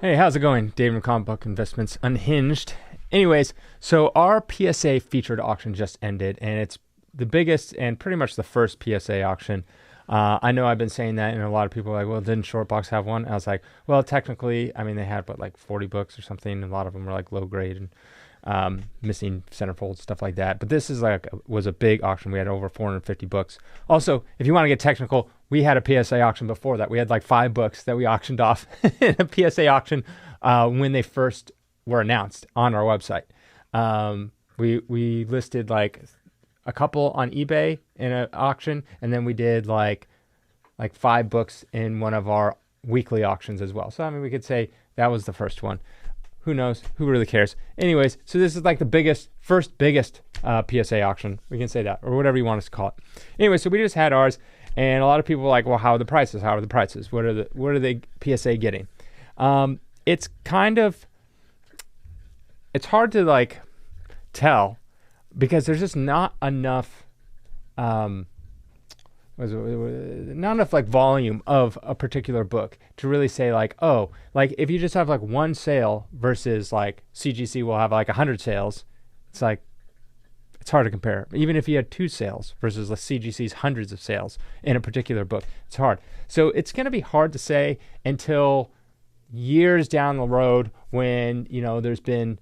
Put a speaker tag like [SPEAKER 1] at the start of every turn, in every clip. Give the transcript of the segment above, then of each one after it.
[SPEAKER 1] Hey, how's it going? Dave from Comic Book Investments Unhinged. Anyways, so our PSA featured auction just ended, and it's the biggest and pretty much the first PSA auction. I know I've been saying that, and a lot of people are like, well, didn't Shortbox have one? I was like, well, technically, I mean, they had, like 40 books or something, and a lot of them were like low grade and missing centerfolds, stuff like that. But this is was a big auction. We had over 450 books. Also, if you want to get technical, we had a PSA auction before that. We had like 5 books that we auctioned off in a PSA auction when they first were announced on our website. We listed like a couple on eBay in an auction, and then we did like 5 books in one of our weekly auctions as well. So I mean, we could say that was the first one. Who knows? Who really cares? Anyways, so this is like the first biggest PSA auction. We can say that, or whatever you want us to call it. Anyway, so we just had ours, and a lot of people were like, well, how are the prices? How are the prices? What are they PSA getting? It's hard to like tell because there's just not enough not enough like volume of a particular book to really say like, oh, like if you just have like one sale versus like CGC will have like 100 sales, it's like it's hard to compare. Even if you had 2 sales versus the CGC's hundreds of sales in a particular book, it's hard. So it's going to be hard to say until years down the road when, there's been,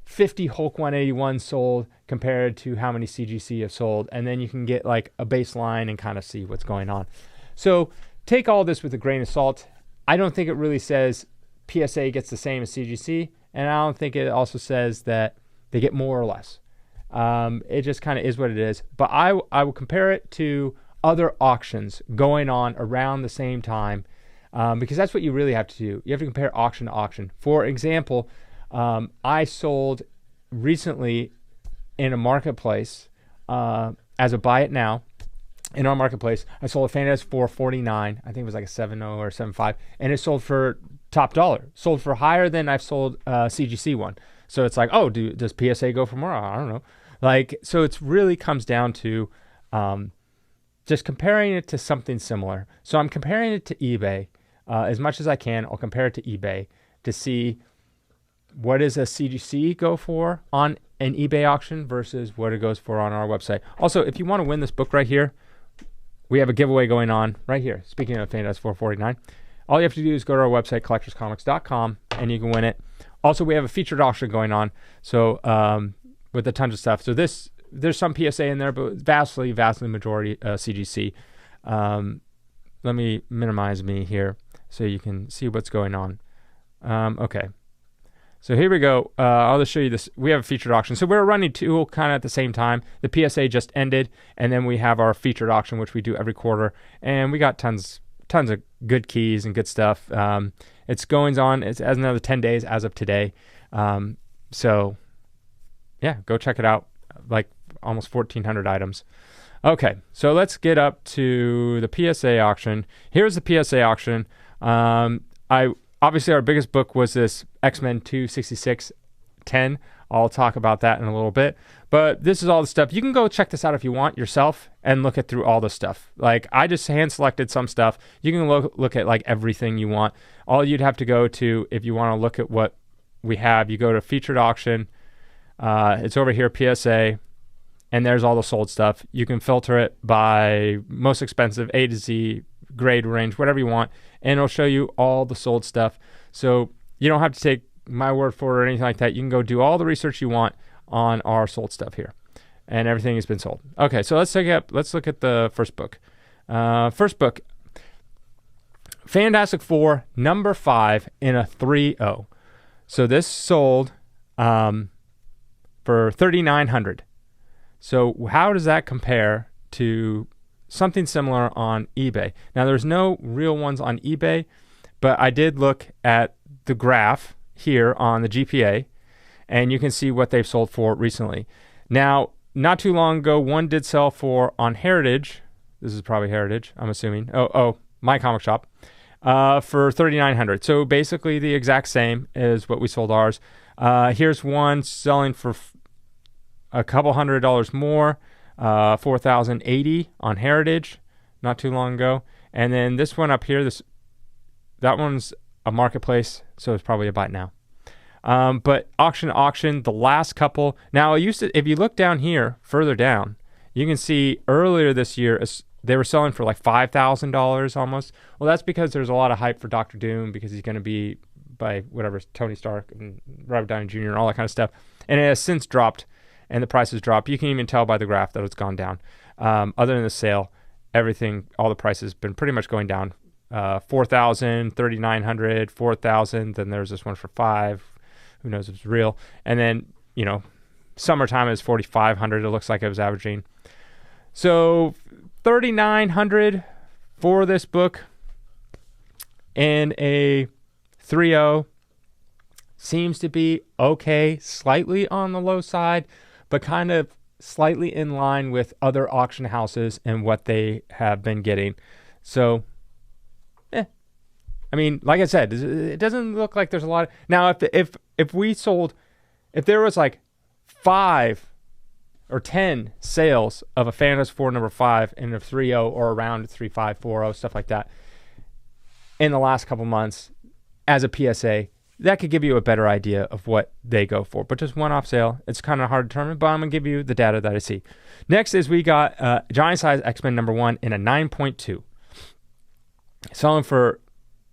[SPEAKER 1] 50 Hulk 181 sold compared to how many CGC have sold, and then you can get like a baseline and kind of see what's going on. So take all this with a grain of salt. I don't think it really says PSA gets the same as CGC, and I don't think it also says that they get more or less. It just kind of is what it is. But I will compare it to other auctions going on around the same time, because that's what you really have to do. You have to compare auction to auction. For example, I sold recently in a marketplace as a buy it now. In our marketplace, I sold a Fantasy for $449. I think it was like a 7.0 or 7.5, and it sold for top dollar. Sold for higher than I've sold CGC one. So it's like, oh, does PSA go for more? I don't know. Like, so it's really comes down to just comparing it to something similar. So I'm comparing it to eBay as much as I can. I'll compare it to eBay to see what does a CGC go for on an eBay auction versus what it goes for on our website. Also, if you want to win this book right here, we have a giveaway going on right here. Speaking of Fantasy 449, all you have to do is go to our website, collectorscomics.com, and you can win it. Also, we have a featured auction going on, so with a tons of stuff. So there's some PSA in there, but vastly majority CGC. Let me minimize me here so you can see what's going on. Okay. So here we go. I'll just show you this. We have a featured auction. So we're running 2 kind of at the same time. The PSA just ended, and then we have our featured auction, which we do every quarter. And we got tons of good keys and good stuff. It's going on. It has another 10 days as of today. So yeah, go check it out. Like almost 1,400 items. Okay, so let's get up to the PSA auction. Here's the PSA auction. Obviously, our biggest book was this X-Men 26610. I'll talk about that in a little bit. But this is all the stuff. You can go check this out if you want yourself and look at through all the stuff. Like, I just hand-selected some stuff. You can look at, like, everything you want. All you'd have to go to, if you want to look at what we have, you go to Featured Auction. It's over here, PSA. And there's all the sold stuff. You can filter it by most expensive, A to Z, grade range, whatever you want, and it'll show you all the sold stuff. So you don't have to take my word for it or anything like that. You can go do all the research you want on our sold stuff here, and everything has been sold. Okay, so let's look at the first book. First book, Fantastic Four number 5 in a 3.0. So this sold for $3,900. So how does that compare to something similar on eBay? Now, there's no real ones on eBay, but I did look at the graph here on the GPA, and you can see what they've sold for recently. Now, not too long ago, one did sell for on Heritage. This is probably Heritage, I'm assuming. Oh, my comic shop, for $3,900. So basically the exact same as what we sold ours. Here's one selling for a couple $100 more, $4,080 on Heritage, not too long ago. And then this one up here, that one's a marketplace, so it's probably a buy now. But auction to auction, the last couple. Now, if you look down here, further down, you can see earlier this year, they were selling for like $5,000 almost. Well, that's because there's a lot of hype for Doctor Doom because he's going to be by whatever, Tony Stark and Robert Downey Jr. and all that kind of stuff. And it has since dropped, and the price has dropped. You can even tell by the graph that it's gone down. Other than the sale, everything, all the prices been pretty much going down. 4,000, 3,900, 4,000. Then there's this one for 5. Who knows if it's real? And then, summertime is 4,500. It looks like it was averaging. So 3,900 for this book in a 3.0 seems to be okay, slightly on the low side, but kind of slightly in line with other auction houses and what they have been getting. So, I mean, like I said, it doesn't look like there's a lot. Now, if we sold, if there was like 5 or 10 sales of a Phantasm 4 number 5 in a 3.0 or around 3.5, 4.0, stuff like that, in the last couple months as a PSA, that could give you a better idea of what they go for. But just one-off sale, it's kind of hard to determine, but I'm going to give you the data that I see. Next is we got Giant Size X-Men number 1 in a 9.2. Selling for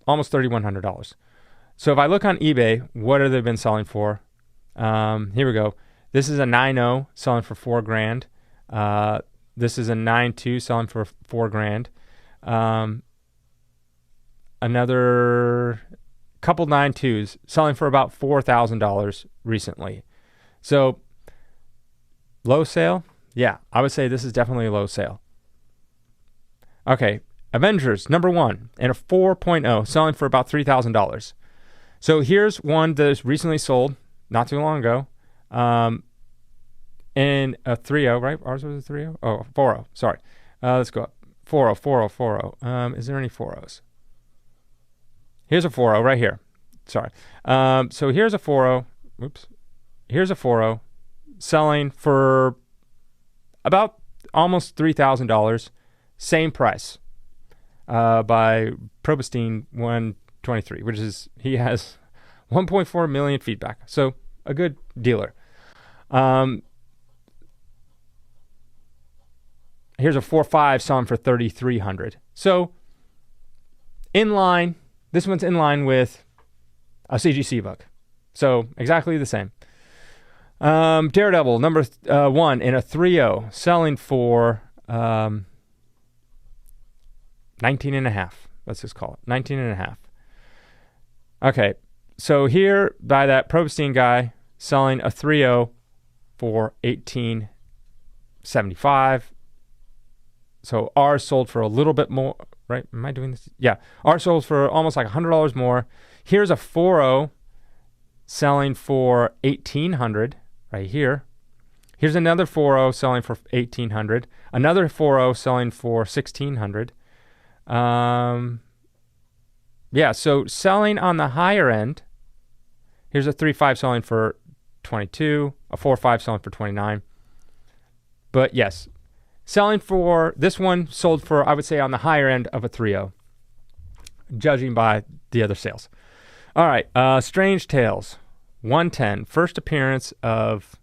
[SPEAKER 1] almost $3,100. So if I look on eBay, what have they been selling for? Here we go. This is a 9.0 selling for $4,000. This is a 9.2 selling for $4,000. Another couple 9.2s selling for about $4,000 recently. So low sale? Yeah, I would say this is definitely a low sale. Okay, Avengers number 1 in a 4.0 selling for about $3,000. So here's one that is recently sold not too long ago in a 3.0, right? Ours was a 3.0? Oh, 4.0, sorry. Let's go up. 4.0, 4.0, 4.0. Is there any 4.0s? Here's a 4.0 right here. Sorry. So here's a 4.0. Oops. Here's a 4.0 selling for about almost $3,000. Same price by Probestein 123, which is, he has 1.4 million feedback. So a good dealer. Here's a 4.5 selling for $3,300. So in line. This one's in line with a CGC book. So exactly the same. Daredevil, number 1 in a 3.0, selling for 19.5. Let's just call it 19.5. Okay, so here by that Probestein guy, selling a 3.0 for $18.75. So ours sold for a little bit more. Right? Am I doing this? Yeah. Ours sold for almost like $100 more. Here's a 4.0 selling for $1,800 right here. Here's another 4.0 selling for $1,800. Another 4.0 selling for $1,600. Yeah, so selling on the higher end. Here's a 3.5 selling for $22. A 4.5 selling for $29. But yes, selling for, this one sold for, I would say, on the higher end of a 3.0, judging by the other sales. All right, Strange Tales, 110, first appearance of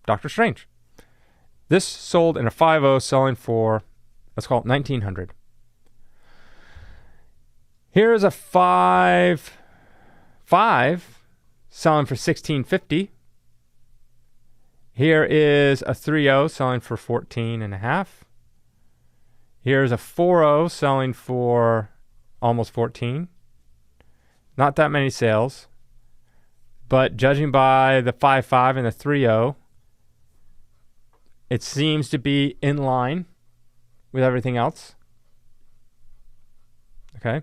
[SPEAKER 1] Doctor Strange. This sold in a 5.0, selling for, let's call it $1,900. Here is a 5.5, selling for $1,650. Here is a 3.0 selling for $14.5. Here's a 4.0 selling for almost $14. Not that many sales, but judging by the 5.5 and the 3.0, it seems to be in line with everything else. Okay.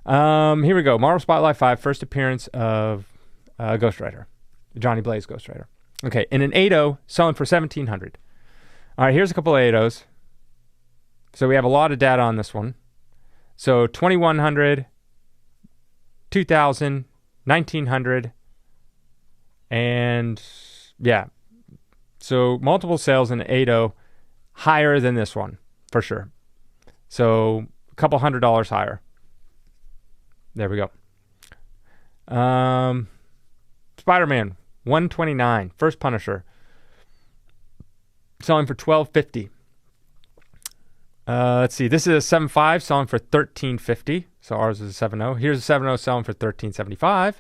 [SPEAKER 1] Here we go. Marvel Spotlight 5, first appearance of Ghost Rider, Johnny Blaze Ghost Rider. Okay, in an 8.0, selling for $1,700. All right, here's a couple of 8.0s. So we have a lot of data on this one. So 2,100, 2,000, 1,900, and yeah. So multiple sales in an 8.0, higher than this one, for sure. So a couple $100 higher. There we go. Spider-Man 129, first Punisher, selling for $12.50. Let's see. This is a 7.5 selling for $13.50. So ours is a 7.0. Here's a 7.0 selling for $13.75.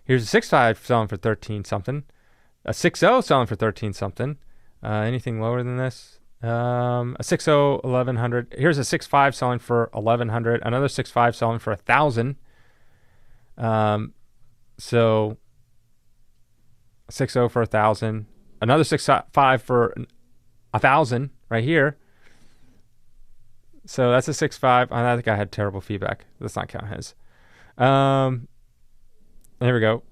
[SPEAKER 1] Here's a 6.5 selling for 13 something. A 6.0 selling for 13 something. Anything lower than this? A 6.0 1100. Here's a 6.5 selling for 1100. Another 6.5 selling for 1,000. So 6.0 for 1,000. Another 6.5 for 1,000 right here. So that's a 6.5. I think I had terrible feedback. Let's not count his. There we go.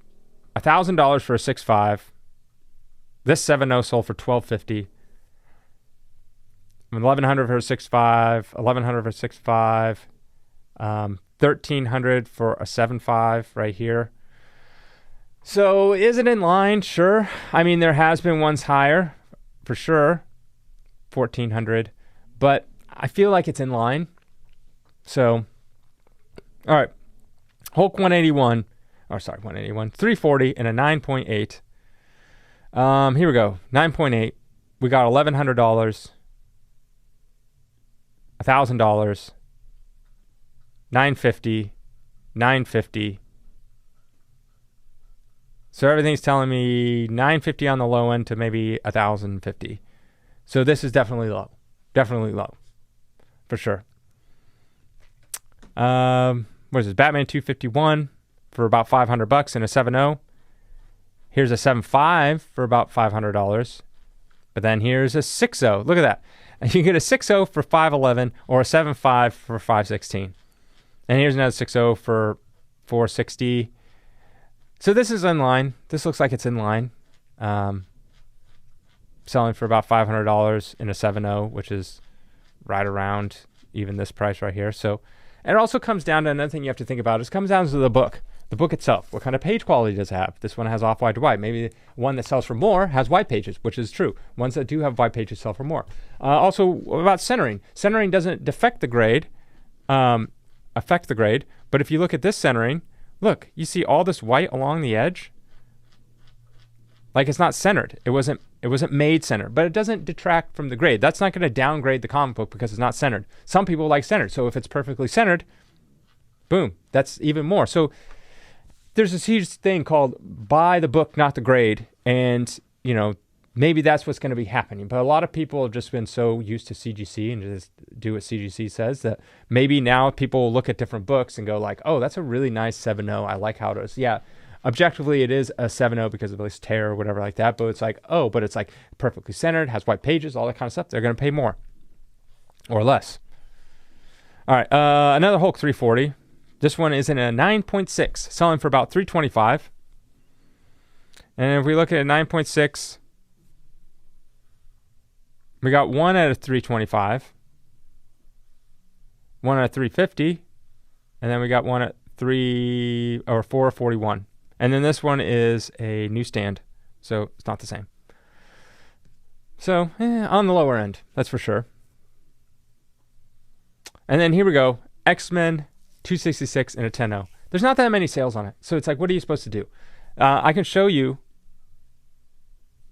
[SPEAKER 1] $1,000 for a 6.5. This 7.0 sold for $12.50. 1,100 for a 6.5. 1,100 for a 6.5. 1,300 for a 7.5 right here. So is it in line? Sure. I mean, there has been ones higher for sure. 1,400. But I feel like it's in line. So, all right. Hulk 181. Or sorry, 181. 340 and a 9.8. Here we go. 9.8. We got $1,100. $1,000. 950. 950. So everything's telling me 950 on the low end to maybe 1,050. So this is definitely low. Definitely low. For sure. What is this? Batman 251 for about $500 and a 7.0. Here's a 7.5 for about $500. But then here's a 6.0. Look at that. You can get a 6.0 for $511 or a 7.5 for $516. And here's another 6.0 for $460. So this is in line. This looks like it's in line. Selling for about $500 in a 7.0, which is right around even this price right here. So, and it also comes down to another thing you have to think about. It comes down to the book itself. What kind of page quality does it have? This one has off-white to white. Maybe one that sells for more has white pages, which is true. Ones that do have white pages sell for more. Also about centering. Centering doesn't affect the grade. But if you look at this centering, look, you see all this white along the edge? Like it's not centered. It wasn't made centered, but it doesn't detract from the grade. That's not going to downgrade the comic book because it's not centered. Some people like centered. So if it's perfectly centered, boom, that's even more. So there's this huge thing called buy the book, not the grade. And, you know, maybe that's what's going to be happening. But a lot of people have just been so used to CGC and just do what CGC says that maybe now people will look at different books and go like, oh, that's a really nice 7.0. I like how it is. Yeah. Objectively, it is a 7.0 because of this tear or whatever like that. But it's like, oh, but it's like perfectly centered, has white pages, all that kind of stuff. They're going to pay more or less. All right. Another Hulk 340. This one is in a 9.6, selling for about $325. And if we look at a 9.6, we got one at a 325, one at 350, and then we got one at 441. And then this one is a newsstand, so it's not the same. So, on the lower end, that's for sure. And then here we go, X-Men 266 and a 10.0. There's not that many sales on it, so it's like, what are you supposed to do? I can show you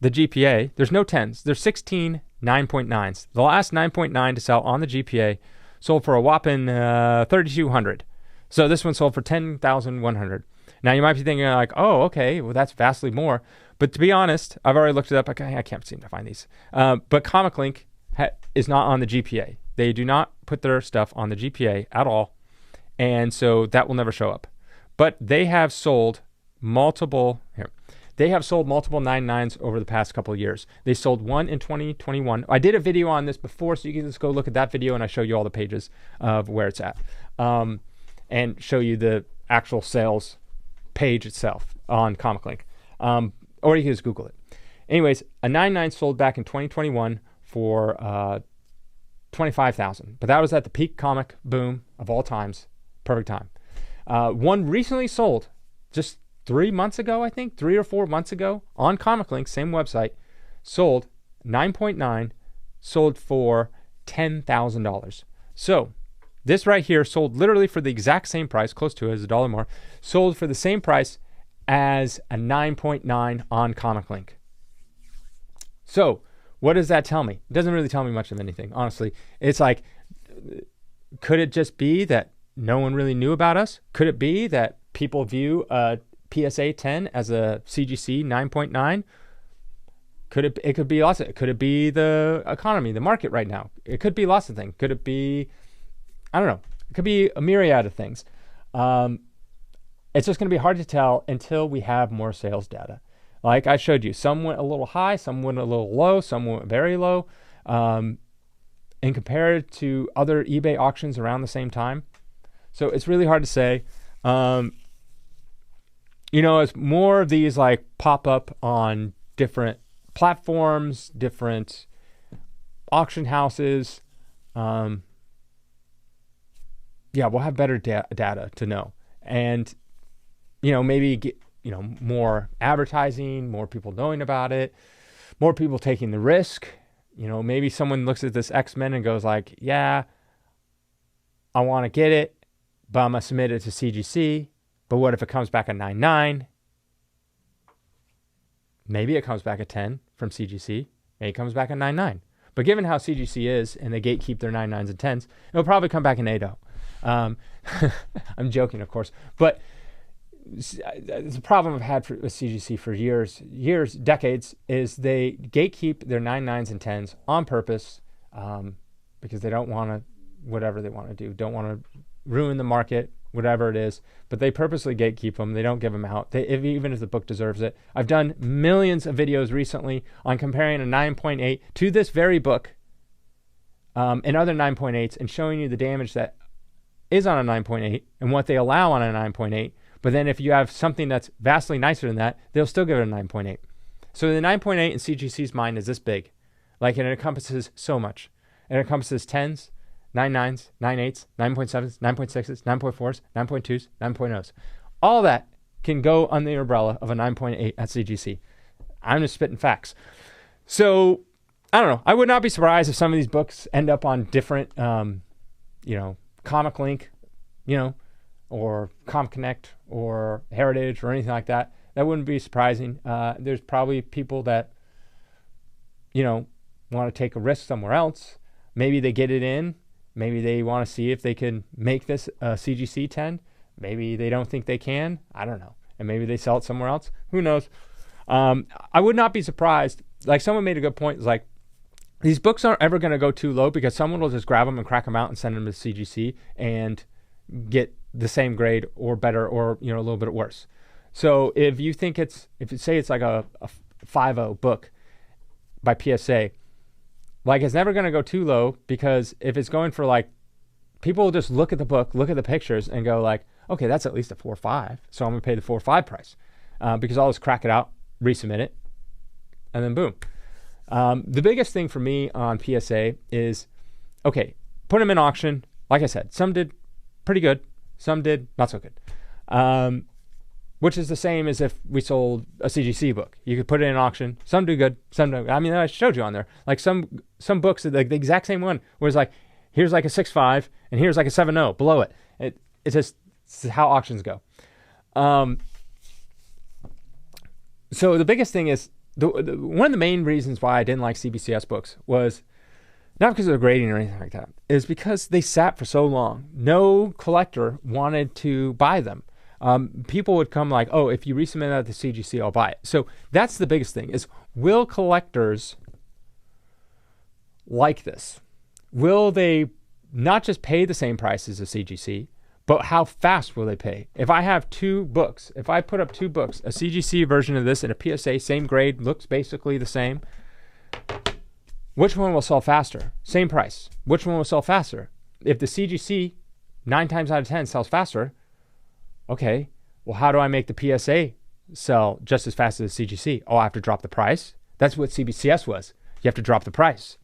[SPEAKER 1] the GPA. There's no 10s. There's 16 9.9s. The last 9.9 to sell on the GPA sold for a whopping 3,200. So this one sold for 10,100. Now you might be thinking like, oh, okay, well that's vastly more. But to be honest, I've already looked it up. I can't seem to find these. But Comic Link is not on the GPA. They do not put their stuff on the GPA at all. And so that will never show up. But they have sold multiple 9.9s over the past couple of years. They sold one in 2021. I did a video on this before, so you can just go look at that video and I show you all the pages of where it's at. And show you the actual sales page itself on Comic Link. Or you can just Google it. Anyways, a 9.9 sold back in 2021 for 25,000. But that was at the peak comic boom of all times. Perfect time. One recently sold just 3 months ago, I think, 3 or 4 months ago on Comic Link, same website, sold 9.9, sold for $10,000. So This right here sold literally for the exact same price, close to it, as $1 more, sold for the same price as a 9.9 on Comic Link. So what does that tell me? It doesn't really tell me much of anything, honestly. It's like, could it just be that no one really knew about us? Could it be that people view a PSA 10 as a CGC 9.9? It could be lots of it. Could it be the economy, the market right now? It could be lots of things. Could it be, I don't know. It could be a myriad of things. It's just going to be hard to tell until we have more sales data. Like I showed you, some went a little high, some went a little low, some went very low. And compared to other eBay auctions around the same time. So it's really hard to say. As more of these like pop up on different platforms, different auction houses, we'll have better data to know. And, maybe get, more advertising, more people knowing about it, more people taking the risk. Maybe someone looks at this X-Men and goes like, yeah, I want to get it, but I'm going to submit it to CGC. But what if it comes back at 9.9? Maybe it comes back at 10 from CGC. Maybe it comes back at 9.9. But given how CGC is and they gatekeep their 9.9s and 10s, it'll probably come back in 8.0. I'm joking, of course. But it's a problem I've had with CGC for years, decades, is they gatekeep their 9.9s and 10s on purpose because they don't want to, whatever they want to do, don't want to ruin the market, whatever it is, but they purposely gatekeep them. They don't give them out, even if the book deserves it. I've done millions of videos recently on comparing a 9.8 to this very book and other 9.8s and showing you the damage that is on a 9.8 and what they allow on a 9.8. But then if you have something that's vastly nicer than that, they'll still give it a 9.8. So the 9.8 in CGC's mind is this big. Like, and it encompasses so much. It encompasses 10s, 9.9s, 9.8s, 9.7s, 9.6s, 9.4s, 9.2s, 9.0s. All that can go under the umbrella of a 9.8 at CGC. I'm just spitting facts. So, I don't know. I would not be surprised if some of these books end up on different, Comic Link, or ComConnect or Heritage or anything like that. That wouldn't be surprising. There's probably people that, want to take a risk somewhere else. Maybe they get it in. Maybe they want to see if they can make this a CGC 10. Maybe they don't think they can. I don't know. And maybe they sell it somewhere else. Who knows? I would not be surprised. Like someone made a good point. It's like, these books aren't ever going to go too low because someone will just grab them and crack them out and send them to CGC and get the same grade or better or, a little bit worse. So if you think if you say it's like a 5.0 book by PSA, like it's never going to go too low because if it's going for like, people will just look at the book, look at the pictures and go like, okay, that's at least a 4.5. So I'm going to pay the 4.5 price because I'll just crack it out, resubmit it, and then boom. The biggest thing for me on PSA is, okay, put them in auction. Like I said, some did pretty good. Some did not so good. Which is the same as if we sold a CGC book. You could put it in auction. Some do good, some don't. I mean, I showed you on there. Like some books, like the exact same one, was like, here's like a 6.5 and here's like a 7.0 below it. It's just how auctions go. So the biggest thing is, one of the main reasons why I didn't like CBCS books was not because of the grading or anything like that, is because they sat for so long. No collector wanted to buy them. People would come like, oh, if you resubmit that to CGC, I'll buy it. So that's the biggest thing is, will collectors like this? Will they not just pay the same price as a CGC, but how fast will they pay? If I have two books, if I put up two books, a CGC version of this and a PSA, same grade, looks basically the same, which one will sell faster? Same price. Which one will sell faster? If the CGC 9 times out of 10 sells faster, okay, well, how do I make the PSA sell just as fast as the CGC? Oh, I have to drop the price. That's what CBCS was. You have to drop the price,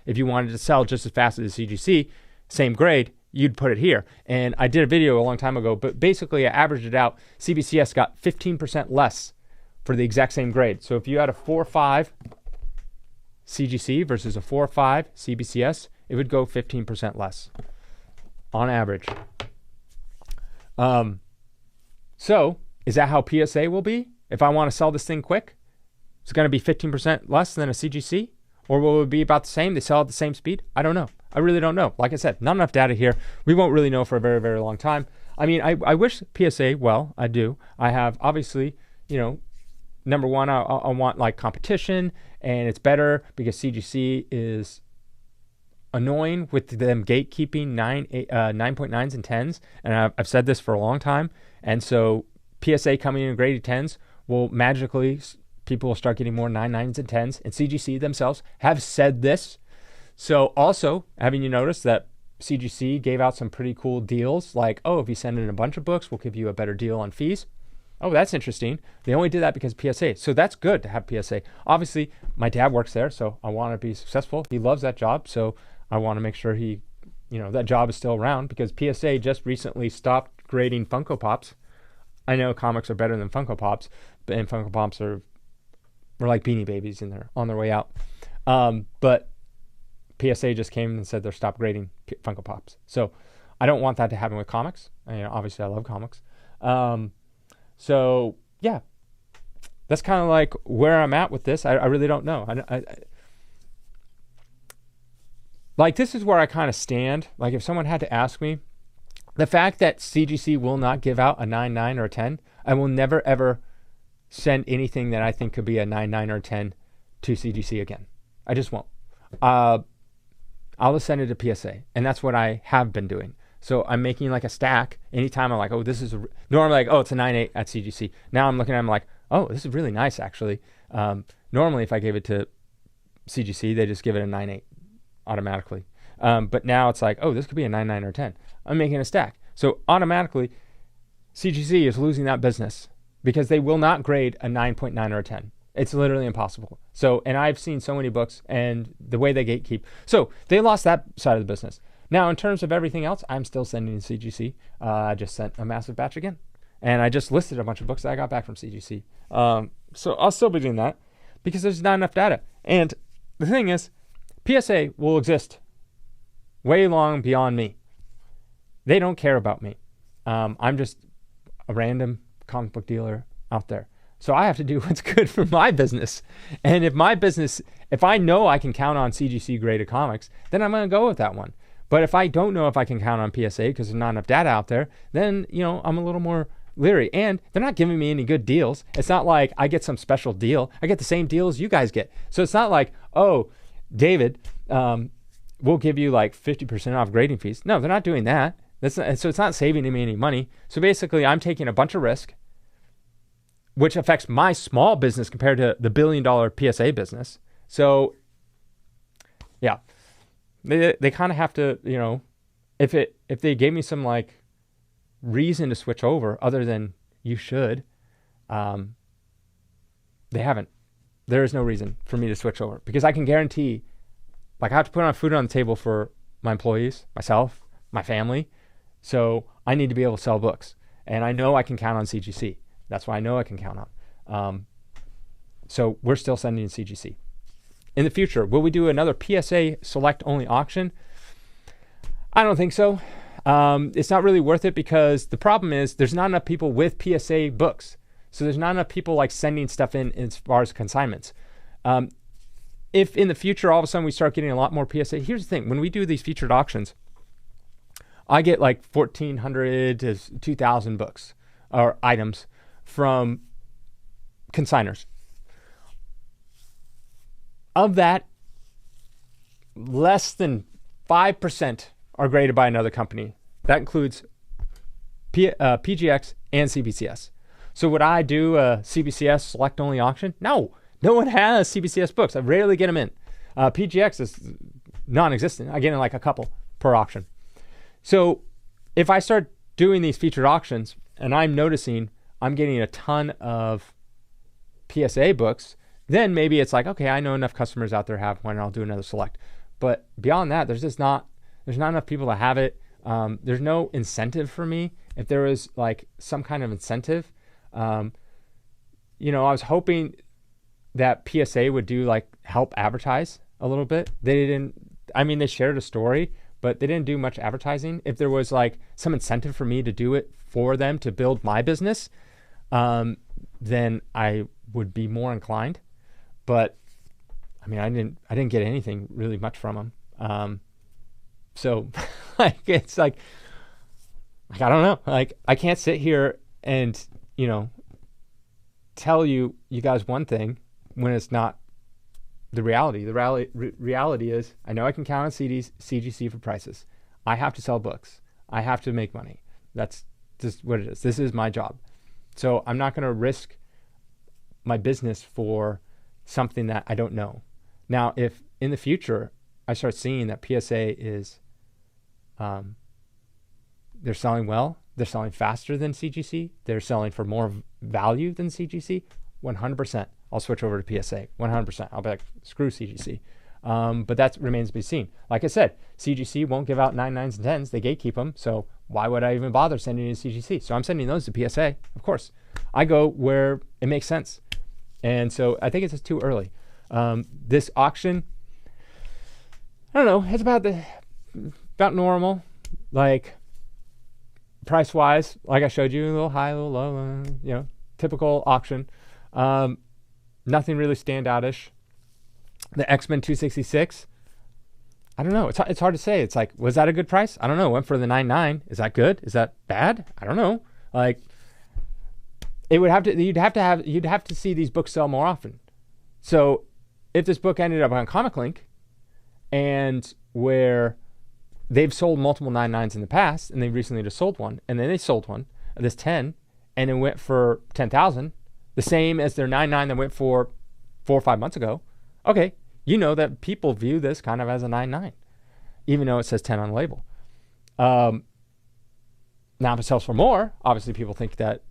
[SPEAKER 1] If you wanted to sell just as fast as the CGC, same grade, you'd put it here. And I did a video a long time ago, but basically I averaged it out. CBCS got 15% less for the exact same grade. So if you had a 4.5 CGC versus a 4.5 CBCS, it would go 15% less. on average. So is that how PSA will be? If I want to sell this thing quick, it's going to be 15% less than a CGC? Or will it be about the same? They sell at the same speed? I don't know. I really don't know. Like I said, not enough data here. We won't really know for a very, very long time. I mean, I wish PSA well. I do. I have, obviously, number one, I want like competition, and it's better because CGC is annoying with them gatekeeping 9.9s and 10s. And I've said this for a long time. And so PSA coming in graded 10s will magically, people will start getting more 9.9s and 10s. And CGC themselves have said this. So also, having you notice that CGC gave out some pretty cool deals, like, oh, if you send in a bunch of books, we'll give you a better deal on fees. Oh, that's interesting. They only did that because of PSA. So that's good to have PSA. Obviously, my dad works there, so I want to be successful. He loves that job, so I want to make sure that job is still around, because PSA just recently stopped grading Funko Pops. I know comics are better than Funko Pops, and Funko Pops are like Beanie Babies on their way out. But PSA just came and said they're stopped grading Funko Pops. So I don't want that to happen with comics. Obviously, I love comics. So yeah, that's kind of like where I'm at with this. I really don't know. Like, this is where I kind of stand. Like, if someone had to ask me, the fact that CGC will not give out a 9.9 or a 10, I will never, ever send anything that I think could be a 9.9 or a 10 to CGC again. I just won't. I'll just send it to PSA. And that's what I have been doing. So I'm making like a stack. Anytime I'm like, oh, this is normally like, oh, it's a 9.8 at CGC. Now I'm looking at them like, oh, this is really nice, actually. Normally, if I gave it to CGC, they just give it a 9.8 automatically. But now it's like, oh, this could be a 9.9 or 10. I'm making a stack. So automatically, CGC is losing that business because they will not grade a 9.9 or a 10. It's literally impossible. So, and I've seen so many books and the way they gatekeep. So they lost that side of the business. Now, in terms of everything else, I'm still sending to CGC. I just sent a massive batch again. And I just listed a bunch of books that I got back from CGC. So I'll still be doing that because there's not enough data. And the thing is, PSA will exist way long beyond me. They don't care about me. I'm just a random comic book dealer out there. So I have to do what's good for my business. And if I know I can count on CGC graded comics, then I'm going to go with that one. But if I don't know if I can count on PSA because there's not enough data out there, then, I'm a little more leery. And they're not giving me any good deals. It's not like I get some special deal. I get the same deal as you guys get. So it's not like, oh, David, we'll give you like 50% off grading fees. No, they're not doing that. So it's not saving me any money. So basically, I'm taking a bunch of risk, which affects my small business compared to the $1 billion PSA business. So, yeah, they kind of have to, if they gave me some like reason to switch over other than you should, they haven't. There is no reason for me to switch over because I can guarantee, like, I have to put on food on the table for my employees, myself, my family. So I need to be able to sell books, and I know I can count on CGC. That's why I know I can count on. So we're still sending CGC. In the future, will we do another PSA select only auction? I don't think so. It's not really worth it because the problem is there's not enough people with PSA books. So there's not enough people like sending stuff in as far as consignments. If in the future all of a sudden we start getting a lot more PSA, here's the thing. When we do these featured auctions, I get like 1,400 to 2,000 books or items from consigners. Of that, less than 5% are graded by another company. That includes PGX and CBCS. So would I do a CBCS select only auction? No one has CBCS books. I rarely get them in. PGX is non-existent. I get in like a couple per auction. So if I start doing these featured auctions and I'm noticing I'm getting a ton of PSA books, then maybe it's like, okay, I know enough customers out there have one, and I'll do another select. But beyond that, there's not enough people to have it. There's no incentive for me. If there was like some kind of incentive, I was hoping that PSA would do like help advertise a little bit. They didn't. I mean, they shared a story, but they didn't do much advertising. If there was like some incentive for me to do it for them to build my business, then I would be more inclined. But I mean, I didn't get anything really much from them. So like, it's like I don't know. Like, I can't sit here and, tell you guys one thing when it's not the reality. The reality is, I know I can count on CGC for prices. I have to sell books. I have to make money. That's just what it is. This is my job. So I'm not going to risk my business for something that I don't know. Now, if in the future I start seeing that PSA is, they're selling well, they're selling faster than CGC, they're selling for more value than CGC, 100%. I'll switch over to PSA, 100%. I'll be like, screw CGC. But that remains to be seen. Like I said, CGC won't give out 9.9s and 10s. They gatekeep them. So why would I even bother sending you to CGC? So I'm sending those to PSA, of course. I go where it makes sense. And so I think it's just too early. This auction, I don't know, it's about normal. Like, price-wise, like I showed you, a little high, a little low, typical auction. Nothing really standoutish. The X-Men 266, I don't know. It's hard to say. It's like, was that a good price? I don't know. Went for the 9.9. Is that good? Is that bad? I don't know. Like, you'd have to see these books sell more often. So if this book ended up on Comic Link, and where they've sold multiple 9.9s in the past, and they recently just sold one, and then they sold one, this 10, and it went for 10,000, the same as their 9.9 that went for 4 or 5 months ago. Okay, you know that people view this kind of as a 9.9, even though it says 10 on the label. Now, if it sells for more, obviously people think that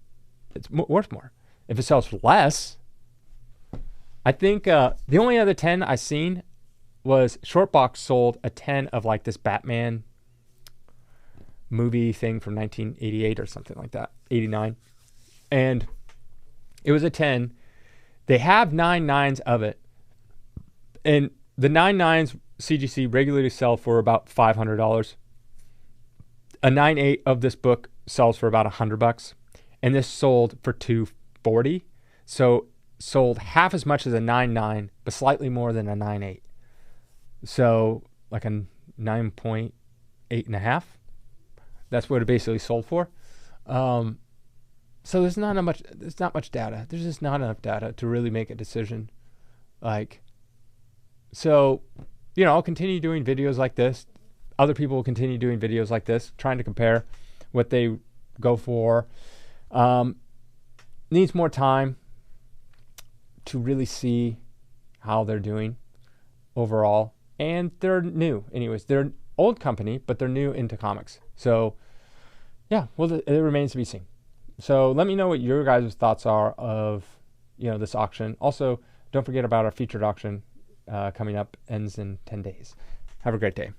[SPEAKER 1] it's worth more. If it sells for less, I think the only other 10 I've seen was Shortbox sold a 10 of like this Batman movie thing from 1988 or something like that, 89. And it was a 10. They have 9.9s of it. And the 9.9s CGC regularly sell for about $500. A 9.8 of this book sells for about $100. And this sold for $240. So sold half as much as a 9.9, but slightly more than a 9.8. So like a 9.8 and a half. That's what it basically sold for. So there's not much data. There's just not enough data to really make a decision. So, I'll continue doing videos like this. Other people will continue doing videos like this, trying to compare what they go for. Needs more time to really see how they're doing overall. And they're new. Anyways, they're an old company, but they're new into comics. So, yeah, well, it remains to be seen. So let me know what your guys' thoughts are of, this auction. Also, don't forget about our featured auction coming up, ends in 10 days. Have a great day.